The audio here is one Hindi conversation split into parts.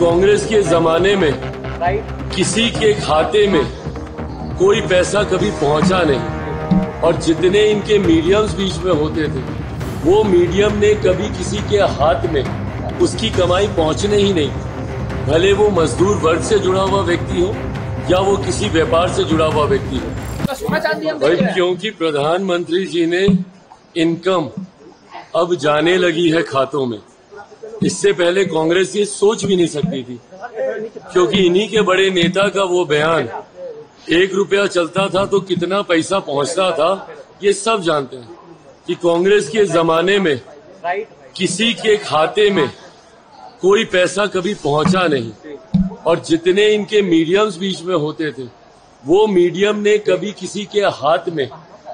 कांग्रेस के जमाने में किसी के खाते में कोई पैसा कभी पहुंचा नहीं और जितने इनके मीडियम्स बीच में होते थे वो मीडियम ने कभी किसी के हाथ में उसकी कमाई पहुंचने ही नहीं, भले वो मजदूर वर्ग से जुड़ा हुआ व्यक्ति हो या वो किसी व्यापार से जुड़ा हुआ व्यक्ति हो। भाई क्योंकि प्रधानमंत्री जी ने इनकम अब जाने लगी है खातों में, इससे पहले कांग्रेस ये सोच भी नहीं सकती थी, क्योंकि इन्हीं के बड़े नेता का वो बयान 1 रुपया चलता था तो कितना पैसा पहुंचता था, ये सब जानते हैं कि कांग्रेस के जमाने में किसी के खाते में कोई पैसा कभी पहुंचा नहीं और जितने इनके मीडियम्स बीच में होते थे वो मीडियम ने कभी किसी के हाथ में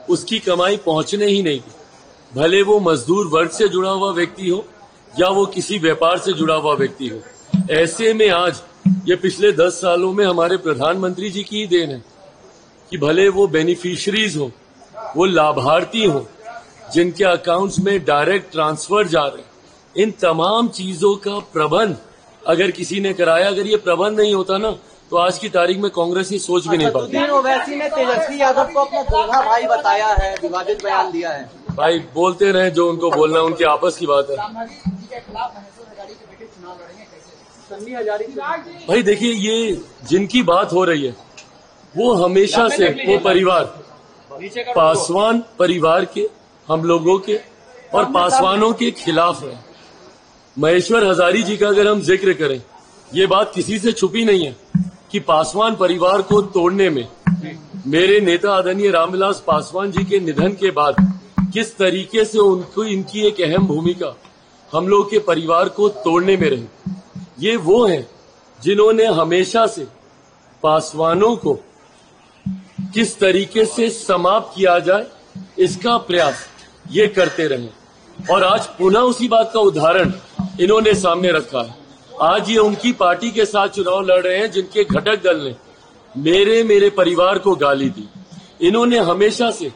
उसकी कमाई पहुंचने ही नहीं दी, भले वो मजदूर वर्ग से जुड़ा हुआ व्यक्ति हो या वो किसी व्यापार से जुड़ा हुआ व्यक्ति हो। ऐसे में आज ये पिछले 10 सालों में हमारे प्रधानमंत्री जी की ही देन है कि भले वो बेनिफिशियरीज हो, वो लाभार्थी हो जिनके अकाउंट्स में डायरेक्ट ट्रांसफर जा रहे हैं, इन तमाम चीजों का प्रबंध अगर किसी ने कराया, अगर ये प्रबंध नहीं होता ना तो आज की तारीख में कांग्रेस ही सोच भी नहीं पाती। ओवैसी ने तेजस्वी यादव को अपना दूल्हा भाई बताया है, विवादित बयान दिया है। भाई बोलते रहे जो उनको बोलना, उनकी आपस की बात है। भाई देखिए, ये जिनकी बात हो रही है वो हमेशा से वो परिवार पासवान परिवार के, हम लोगों के और पासवानों के खिलाफ है। महेश्वर हजारी जी का अगर हम जिक्र करें, ये बात किसी से छुपी नहीं है कि पासवान परिवार को तोड़ने में मेरे नेता आदरणीय रामविलास पासवान जी के निधन के बाद किस तरीके से उनको इनकी एक अहम भूमिका हम लोग के परिवार को तोड़ने में रही। ये वो हैं जिन्होंने हमेशा से पासवानों को किस तरीके से समाप्त किया जाए इसका प्रयास ये करते रहे और आज पुनः उसी बात का उदाहरण इन्होंने सामने रखा है। आज ये उनकी पार्टी के साथ चुनाव लड़ रहे हैं जिनके घटक दल ने मेरे परिवार को गाली दी। इन्होंने हमेशा से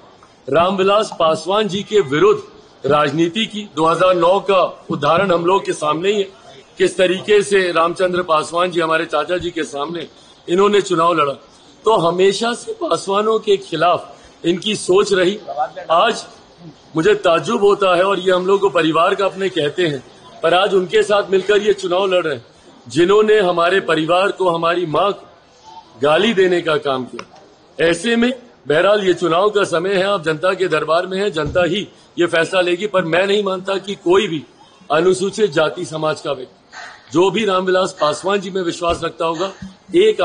रामविलास पासवान जी के विरुद्ध राजनीति की। 2009 का उदाहरण हम लोग के सामने ही है, किस तरीके से रामचंद्र पासवान जी हमारे चाचा जी के सामने इन्होंने चुनाव लड़ा। तो हमेशा से पासवानों के खिलाफ इनकी सोच रही। आज मुझे ताज्जुब होता है, और ये हम लोग को परिवार का अपने कहते हैं, पर आज उनके साथ मिलकर ये चुनाव लड़ रहे हैं जिन्होंने हमारे परिवार को, हमारी मां को गाली देने का काम किया। ऐसे में बहरहाल ये चुनाव का समय है, आप जनता के दरबार में है, जनता ही ये फैसला लेगी। पर मैं नहीं मानता कि कोई भी अनुसूचित जाति समाज का व्यक्ति जो भी रामविलास पासवान जी में विश्वास रखता होगा, एक